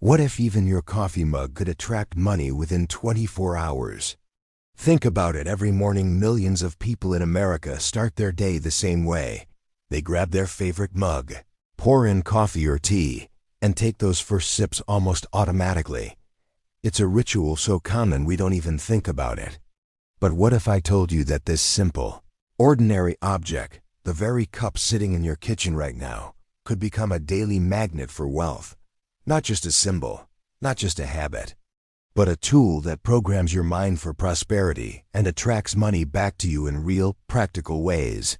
What if even your coffee mug could attract money within 24 hours? Think about it. Every morning, millions of people in America start their day the same way. They grab their favorite mug, pour in coffee or tea, and take those first sips almost automatically. It's a ritual so common we don't even think about it. But what if I told you that this simple, ordinary object, the very cup sitting in your kitchen right now, could become a daily magnet for wealth? Not just a symbol, not just a habit, but a tool that programs your mind for prosperity and attracts money back to you in real, practical ways.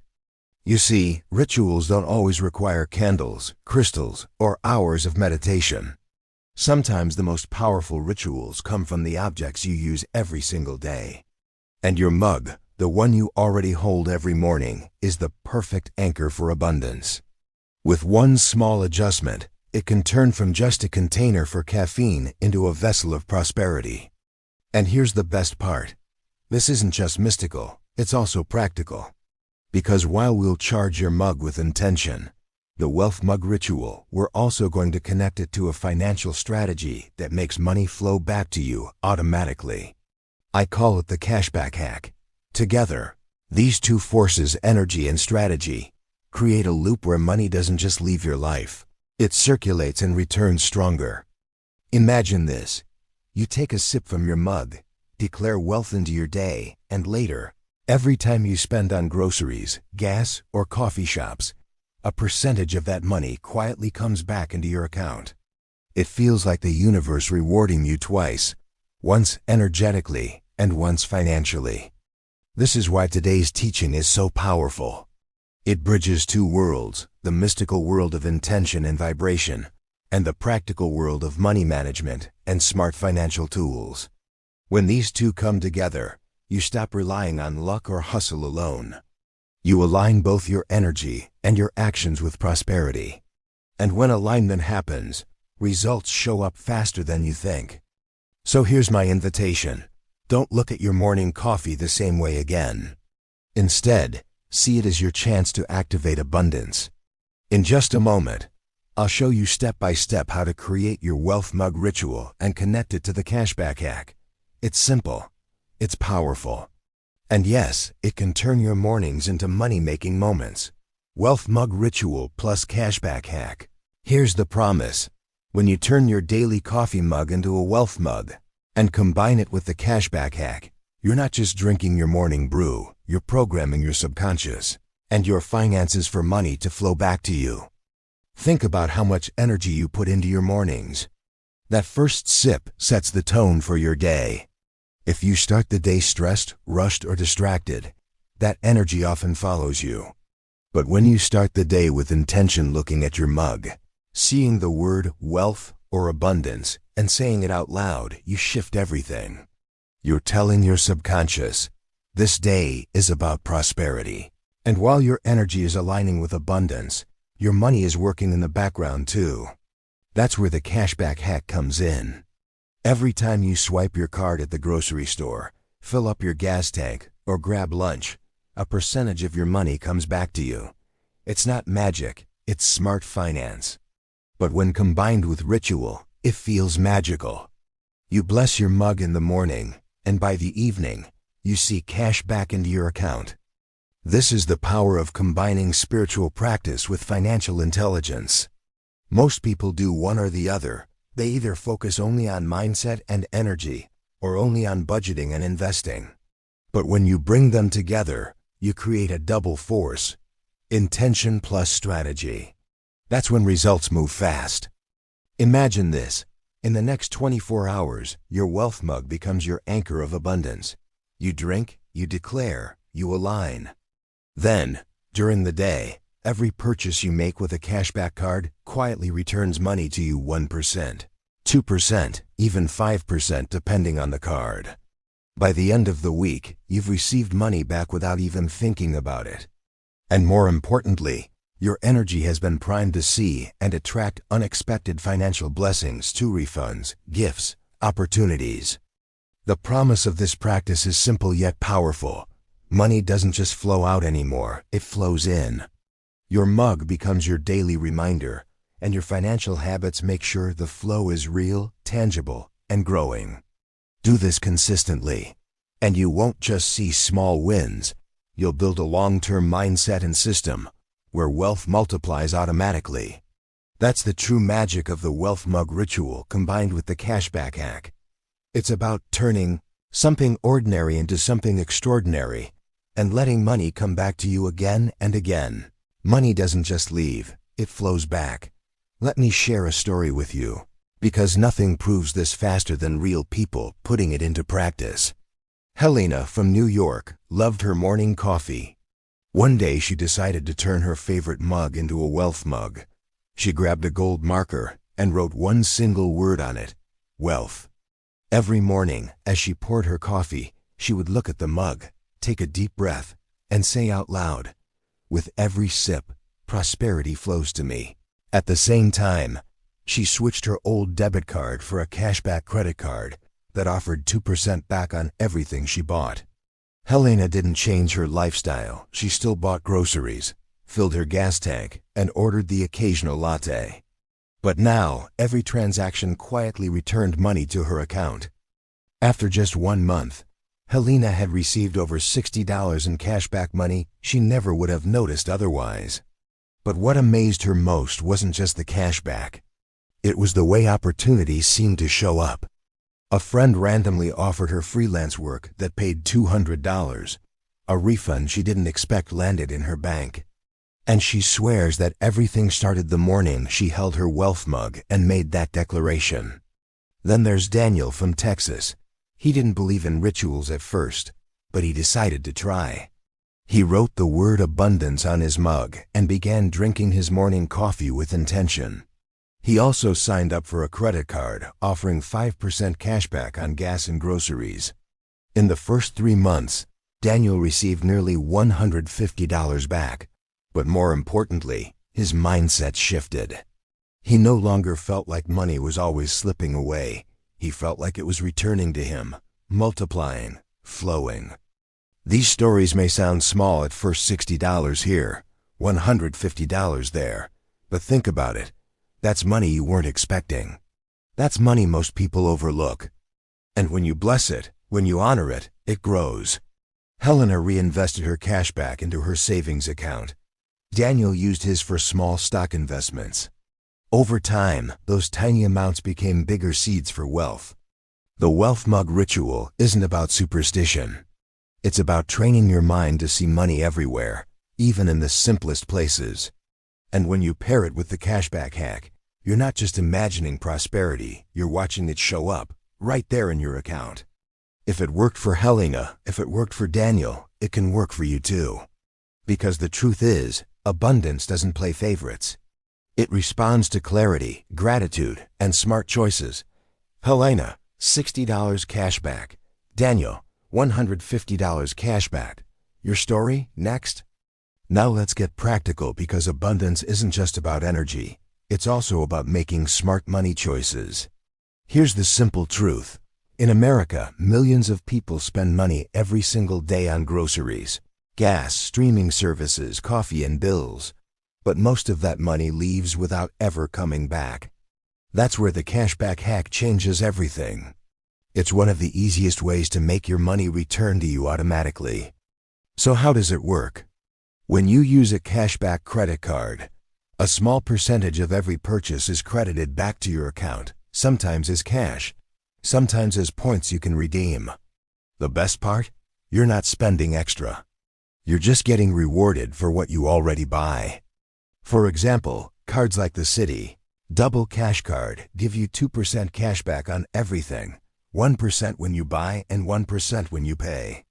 You see, rituals don't always require candles, crystals, or hours of meditation. Sometimes the most powerful rituals come from the objects you use every single day. And your mug, the one you already hold every morning, is the perfect anchor for abundance. With one small adjustment, it can turn from just a container for caffeine into a vessel of prosperity. And here's the best part. This isn't just mystical, it's also practical. Because while we'll charge your mug with intention, the Wealth Mug Ritual, we're also going to connect it to a financial strategy that makes money flow back to you automatically. I call it the Cashback hack. Together, these two forces, energy and strategy, create a loop where money doesn't just leave your life. It circulates and returns stronger. Imagine this. You take a sip from your mug, declare wealth into your day, and later, every time you spend on groceries, gas, or coffee shops, a percentage of that money quietly comes back into your account. It feels like the universe rewarding you twice, once energetically and once financially. This is why today's teaching is so powerful. It bridges two worlds, the mystical world of intention and vibration, and the practical world of money management and smart financial tools. When these two come together, you stop relying on luck or hustle alone. You align both your energy and your actions with prosperity. And when alignment happens, results show up faster than you think. So here's my invitation. Don't look at your morning coffee the same way again. Instead, see it as your chance to activate abundance. In just a moment, I'll show you step by step how to create your Wealth Mug Ritual and connect it to the Cashback hack. It's simple. It's powerful. And yes, it can turn your mornings into money-making moments. Wealth Mug Ritual plus Cashback hack. Here's the promise. When you turn your daily coffee mug into a wealth mug and combine it with the Cashback hack, you're not just drinking your morning brew, you're programming your subconscious and your finances for money to flow back to you. Think about how much energy you put into your mornings. That first sip sets the tone for your day. If you start the day stressed, rushed, or distracted, that energy often follows you. But when you start the day with intention, looking at your mug, seeing the word wealth or abundance, and saying it out loud, you shift everything. You're telling your subconscious, this day is about prosperity. And while your energy is aligning with abundance, your money is working in the background too. That's where the Cashback hack comes in. Every time you swipe your card at the grocery store, fill up your gas tank, or grab lunch, a percentage of your money comes back to you. It's not magic, it's smart finance. But when combined with ritual, it feels magical. You bless your mug in the morning, and by the evening, you see cash back into your account. This is the power of combining spiritual practice with financial intelligence. Most people do one or the other. They either focus only on mindset and energy, or only on budgeting and investing. But when you bring them together, you create a double force. Intention plus strategy. That's when results move fast. Imagine this. In the next 24 hours, your wealth mug becomes your anchor of abundance. You drink, you declare, you align. Then, during the day, every purchase you make with a cashback card quietly returns money to you. 1%, 2%, even 5% depending on the card. By the end of the week, you've received money back without even thinking about it. And more importantly, your energy has been primed to see and attract unexpected financial blessings, to refunds, gifts, opportunities. The promise of this practice is simple yet powerful. Money doesn't just flow out anymore, it flows in. Your mug becomes your daily reminder, and your financial habits make sure the flow is real, tangible, and growing. Do this consistently, and you won't just see small wins. You'll build a long-term mindset and system where wealth multiplies automatically. That's the true magic of the wealth mug ritual combined with the cashback hack. It's about turning something ordinary into something extraordinary and letting money come back to you again and again. Money doesn't just leave, it flows back. Let me share a story with you, because nothing proves this faster than real people putting it into practice. Helena from New York loved her morning coffee. One day she decided to turn her favorite mug into a wealth mug. She grabbed a gold marker and wrote one single word on it: wealth. Every morning, as she poured her coffee, she would look at the mug, take a deep breath, and say out loud, "With every sip, prosperity flows to me." At the same time, she switched her old debit card for a cashback credit card that offered 2% back on everything she bought. Helena didn't change her lifestyle. She still bought groceries, filled her gas tank, and ordered the occasional latte. But now, every transaction quietly returned money to her account. After just 1 month, Helena had received over $60 in cashback money she never would have noticed otherwise. But what amazed her most wasn't just the cashback. It was the way opportunities seemed to show up. A friend randomly offered her freelance work that paid $200. A refund she didn't expect landed in her bank. And she swears that everything started the morning she held her wealth mug and made that declaration. Then there's Daniel from Texas. He didn't believe in rituals at first, but he decided to try. He wrote the word abundance on his mug and began drinking his morning coffee with intention. He also signed up for a credit card offering 5% cashback on gas and groceries. In the first 3 months, Daniel received nearly $150 back. But more importantly, his mindset shifted. He no longer felt like money was always slipping away. He felt like it was returning to him, multiplying, flowing. These stories may sound small at first: $60 here, $150 there. But think about it. That's money you weren't expecting. That's money most people overlook. And when you bless it, when you honor it, it grows. Helena reinvested her cash back into her savings account. Daniel used his for small stock investments. Over time, those tiny amounts became bigger seeds for wealth. The wealth mug ritual isn't about superstition. It's about training your mind to see money everywhere, even in the simplest places. And when you pair it with the cashback hack, you're not just imagining prosperity, you're watching it show up, right there in your account. If it worked for Helena, if it worked for Daniel, it can work for you too. Because the truth is, abundance doesn't play favorites. It responds to clarity, gratitude, and smart choices. Helena, $60 cashback. Daniel, $150 cashback. Your story, next? Now let's get practical, because abundance isn't just about energy. It's also about making smart money choices. Here's the simple truth. In America, millions of people spend money every single day on groceries, gas, streaming services, coffee, and bills. But most of that money leaves without ever coming back. That's where the cashback hack changes everything. It's one of the easiest ways to make your money return to you automatically. So how does it work? When you use a cashback credit card, a small percentage of every purchase is credited back to your account, sometimes as cash, sometimes as points you can redeem. The best part? You're not spending extra. You're just getting rewarded for what you already buy. For example, cards like the Citi Double Cash Card give you 2% cash back on everything, 1% when you buy and 1% when you pay.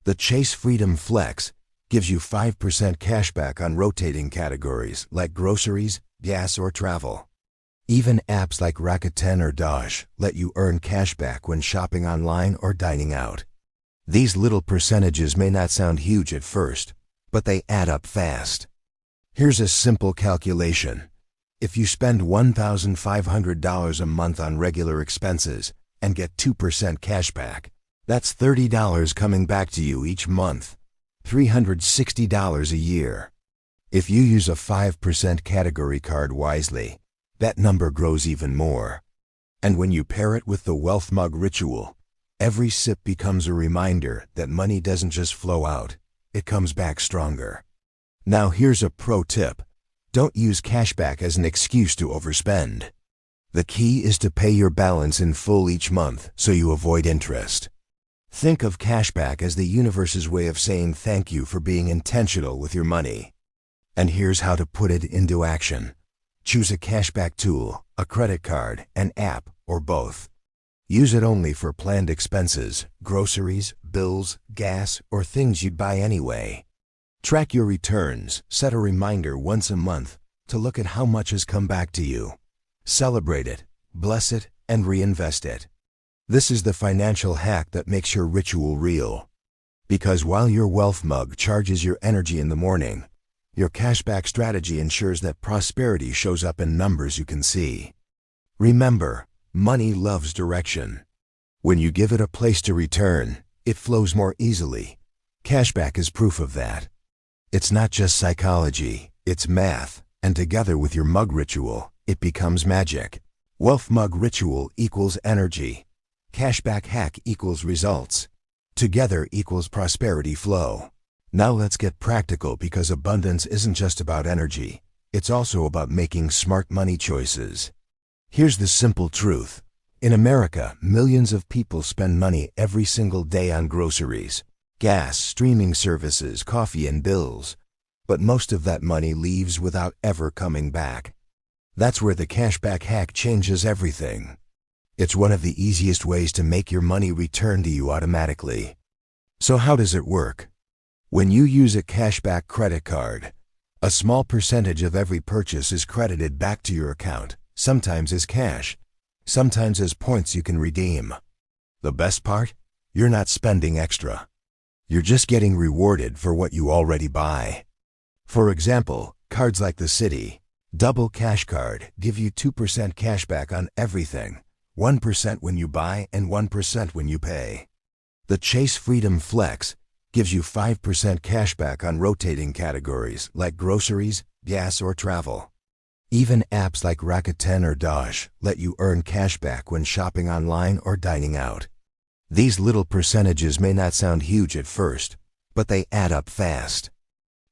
The Chase Freedom Flex gives you 5% cash back on rotating categories like groceries, gas, or travel. Even apps like Rakuten or Dosh let you earn cash back when shopping online or dining out. These little percentages may not sound huge at first, but they add up fast. Here's a simple calculation. If you spend $1,500 a month on regular expenses and get 2% cash back, that's $30 coming back to you each month, $360 a year. If you use a 5% category card wisely, that number grows even more. And when you pair it with the wealth mug ritual, every sip becomes a reminder that money doesn't just flow out, it comes back stronger. Now here's a pro tip. Don't use cashback as an excuse to overspend. The key is to pay your balance in full each month so you avoid interest. Think of cashback as the universe's way of saying thank you for being intentional with your money. And here's how to put it into action. Choose a cashback tool, a credit card, an app, or both. Use it only for planned expenses, groceries, bills, gas, or things you'd buy anyway. Track your returns, set a reminder once a month to look at how much has come back to you. Celebrate it, bless it, and reinvest it. This is the financial hack that makes your ritual real. Because while your wealth mug charges your energy in the morning, your cashback strategy ensures that prosperity shows up in numbers you can see. Remember, money loves direction. When you give it a place to return, it flows more easily. Cashback is proof of that. It's not just psychology, it's math, and together with your mug ritual, it becomes magic. Wealth mug ritual equals energy. Cashback hack equals results. Together equals prosperity flow. Now let's get practical, because abundance isn't just about energy. It's also about making smart money choices. Here's the simple truth. In America, millions of people spend money every single day on groceries, gas, streaming services, coffee, and bills. But most of that money leaves without ever coming back. That's where the cashback hack changes everything. It's one of the easiest ways to make your money return to you automatically. So how does it work? When you use a cashback credit card, a small percentage of every purchase is credited back to your account, sometimes as cash, sometimes as points you can redeem. The best part? You're not spending extra. You're just getting rewarded for what you already buy. For example, cards like the Citi Double Cash Card give you 2% cashback on everything, 1% when you buy and 1% when you pay. The Chase Freedom Flex gives you 5% cashback on rotating categories like groceries, gas, or travel. Even apps like Rakuten or Doge let you earn cashback when shopping online or dining out. These little percentages may not sound huge at first, but they add up fast.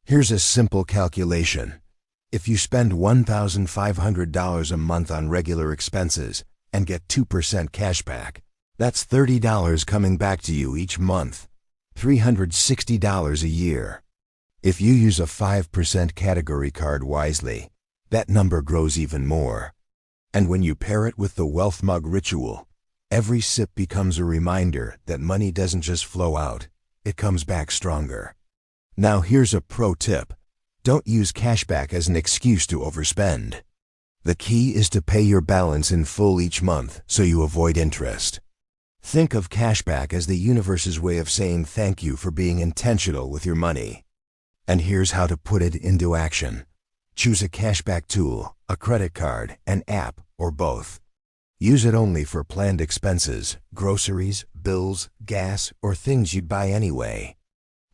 Here's a simple calculation. If you spend $1,500 a month on regular expenses and get 2% cashback, that's $30 coming back to you each month, $360 a year. If you use a 5% category card wisely, that number grows even more. And when you pair it with the wealth mug ritual, every sip becomes a reminder that money doesn't just flow out, it comes back stronger. Now here's a pro tip. Don't use cashback as an excuse to overspend. The key is to pay your balance in full each month so you avoid interest. Think of cashback as the universe's way of saying thank you for being intentional with your money. And here's how to put it into action. Choose a cashback tool, a credit card, an app, or both. Use it only for planned expenses, groceries, bills, gas, or things you'd buy anyway.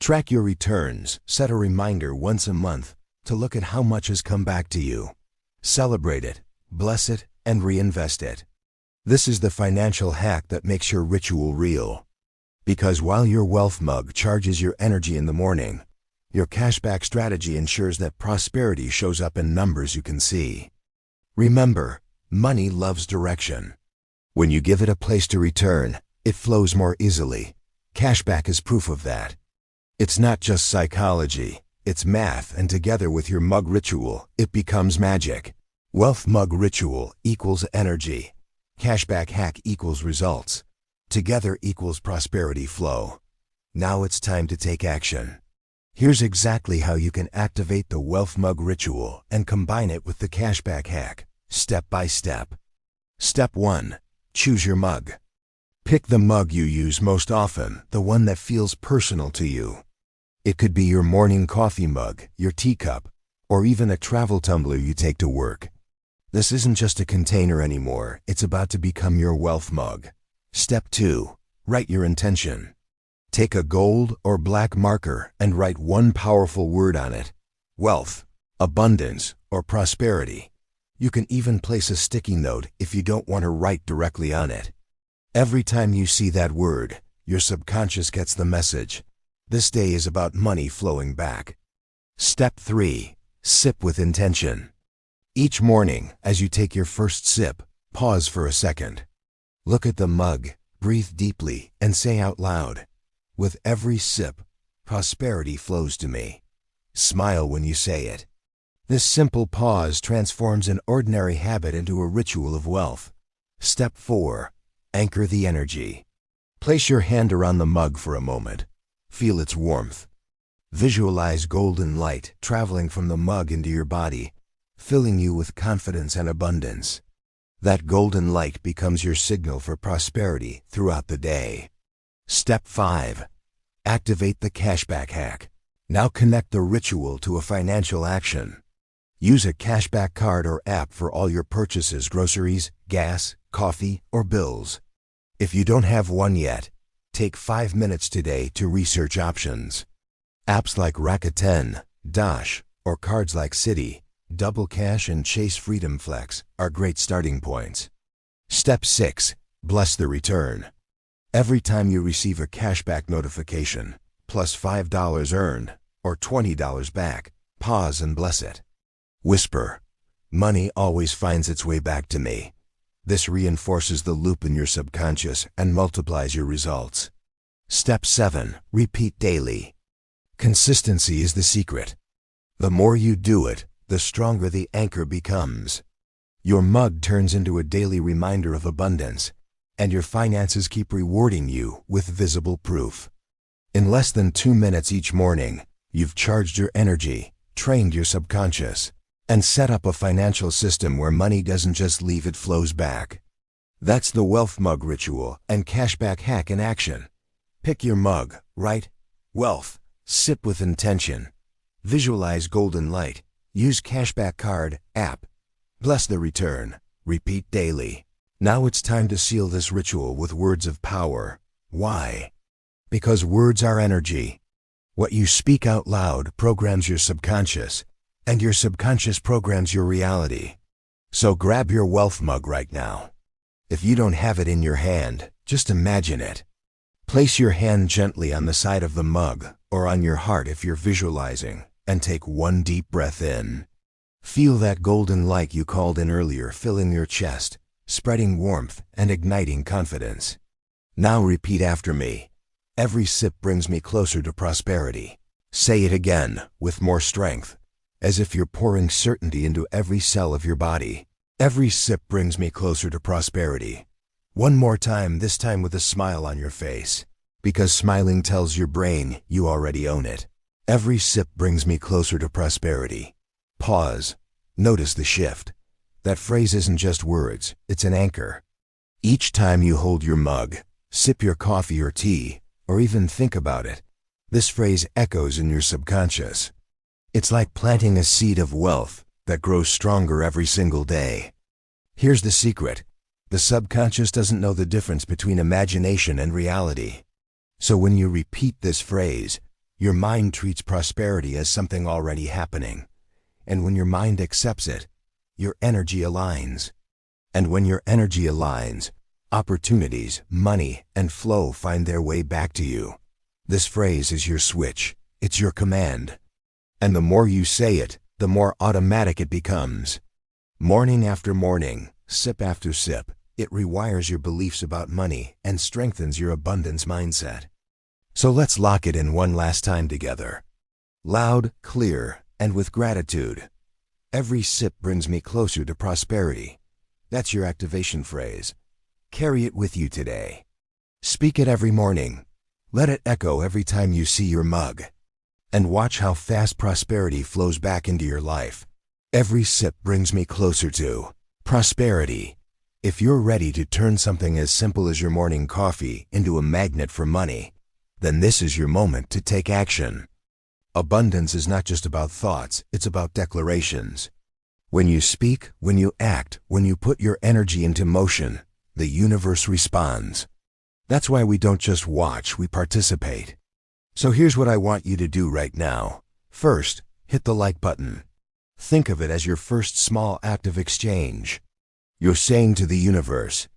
Track your returns, set a reminder once a month to look at how much has come back to you. Celebrate it, bless it, and reinvest it. This is the financial hack that makes your ritual real. Because while your wealth mug charges your energy in the morning, your cashback strategy ensures that prosperity shows up in numbers you can see. Remember, money loves direction. When you give it a place to return, it flows more easily. Cashback is proof of that. It's not just psychology, it's math, and together with your mug ritual, it becomes magic. Wealth mug ritual equals energy. Cashback hack equals results. Together equals prosperity flow. Now it's time to take action. Here's exactly how you can activate the wealth mug ritual and combine it with the cashback hack, step by step. Step 1. Choose your mug. Pick the mug you use most often, the one that feels personal to you. It could be your morning coffee mug, your teacup, or even a travel tumbler you take to work. This isn't just a container anymore, it's about to become your wealth mug. Step 2. Write your intention. Take a gold or black marker and write one powerful word on it. Wealth, abundance, or prosperity. You can even place a sticky note if you don't want to write directly on it. Every time you see that word, your subconscious gets the message. This day is about money flowing back. Step 3. Sip with intention. Each morning, as you take your first sip, pause for a second. Look at the mug, breathe deeply, and say out loud, "With every sip, prosperity flows to me." Smile when you say it. This simple pause transforms an ordinary habit into a ritual of wealth. Step 4. Anchor the energy. Place your hand around the mug for a moment. Feel its warmth. Visualize golden light traveling from the mug into your body, filling you with confidence and abundance. That golden light becomes your signal for prosperity throughout the day. Step 5. Activate the cashback hack. Now connect the ritual to a financial action. Use a cashback card or app for all your purchases: groceries, gas, coffee, or bills. If you don't have one yet, take 5 minutes today to research options. Apps like Rakuten, Dash, or cards like Citi, Double Cash, and Chase Freedom Flex are great starting points. Step 6. Bless the return. Every time you receive a cashback notification, plus $5 earned, or $20 back, pause and bless it. Whisper, "Money always finds its way back to me." This reinforces the loop in your subconscious and multiplies your results. Step 7. Repeat daily. Consistency is the secret. The more you do it, the stronger the anchor becomes. Your mug turns into a daily reminder of abundance, and your finances keep rewarding you with visible proof. In less than 2 minutes each morning, you've charged your energy, trained your subconscious, and set up a financial system where money doesn't just leave, it flows back. That's the wealth mug ritual and cashback hack in action. Pick your mug, write wealth, sip with intention, visualize golden light, use cashback card, app, bless the return, repeat daily. Now it's time to seal this ritual with words of power. Why? Because words are energy. What you speak out loud programs your subconscious, and your subconscious programs your reality. So grab your wealth mug right now. If you don't have it in your hand, just imagine it. Place your hand gently on the side of the mug, or on your heart if you're visualizing, and take one deep breath in. Feel that golden light you called in earlier filling your chest, spreading warmth and igniting confidence. Now repeat after me. Every sip brings me closer to prosperity. Say it again, with more strength, as if you're pouring certainty into every cell of your body. Every sip brings me closer to prosperity. One more time, this time with a smile on your face, because smiling tells your brain you already own it. Every sip brings me closer to prosperity. Pause. Notice the shift. That phrase isn't just words, it's an anchor. Each time you hold your mug, sip your coffee or tea, or even think about it, this phrase echoes in your subconscious. It's like planting a seed of wealth that grows stronger every single day. Here's the secret. The subconscious doesn't know the difference between imagination and reality. So when you repeat this phrase, your mind treats prosperity as something already happening. And when your mind accepts it, your energy aligns. And when your energy aligns, opportunities, money, and flow find their way back to you. This phrase is your switch. It's your command. And the more you say it, the more automatic it becomes. Morning after morning, sip after sip, it rewires your beliefs about money and strengthens your abundance mindset. So let's lock it in one last time together. Loud, clear, and with gratitude. Every sip brings me closer to prosperity. That's your activation phrase. Carry it with you today. Speak it every morning. Let it echo every time you see your mug. And watch how fast prosperity flows back into your life. Every sip brings me closer to prosperity. If you're ready to turn something as simple as your morning coffee into a magnet for money, then this is your moment to take action. Abundance is not just about thoughts, it's about declarations. When you speak, when you act, when you put your energy into motion, the universe responds. That's why we don't just watch, we participate. So here's what I want you to do right now. First, hit the like button. Think of it as your first small act of exchange. You're saying to the universe,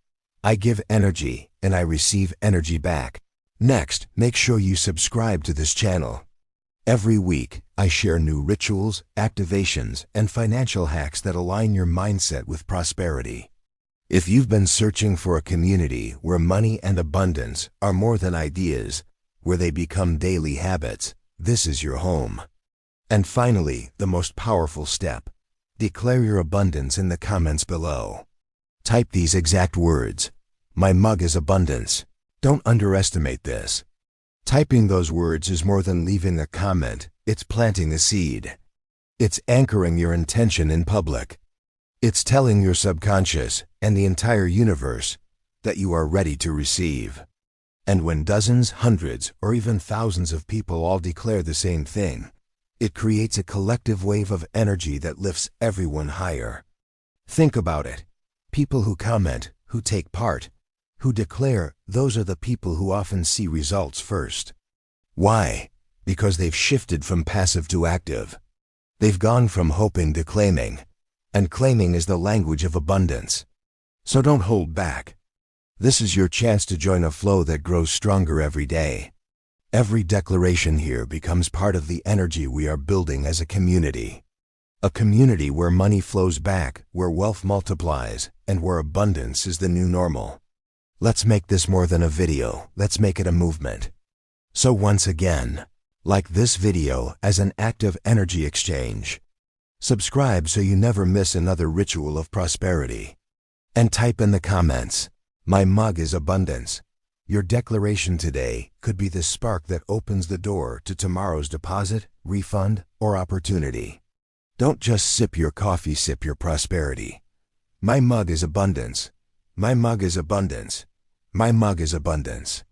I give energy and I receive energy back. Next, make sure you subscribe to this channel. Every week, I share new rituals, activations, and financial hacks that align your mindset with prosperity. If you've been searching for a community where money and abundance are more than ideas, where they become daily habits, this is your home. And finally, the most powerful step. Declare your abundance in the comments below. Type these exact words. My mug is abundance. Don't underestimate this. Typing those words is more than leaving a comment. It's planting a seed. It's anchoring your intention in public. It's telling your subconscious and the entire universe that you are ready to receive. And when dozens, hundreds, or even thousands of people all declare the same thing, it creates a collective wave of energy that lifts everyone higher. Think about it. People who comment, who take part, who declare, those are the people who often see results first. Why? Because they've shifted from passive to active. They've gone from hoping to claiming, and claiming is the language of abundance. So don't hold back. This is your chance to join a flow that grows stronger every day. Every declaration here becomes part of the energy we are building as a community. A community where money flows back, where wealth multiplies, and where abundance is the new normal. Let's make this more than a video, let's make it a movement. So once again, like this video as an active energy exchange. Subscribe so you never miss another ritual of prosperity. And type in the comments, my mug is abundance. Your declaration today could be the spark that opens the door to tomorrow's deposit, refund, or opportunity. Don't just sip your coffee, sip your prosperity. My mug is abundance. My mug is abundance. My mug is abundance.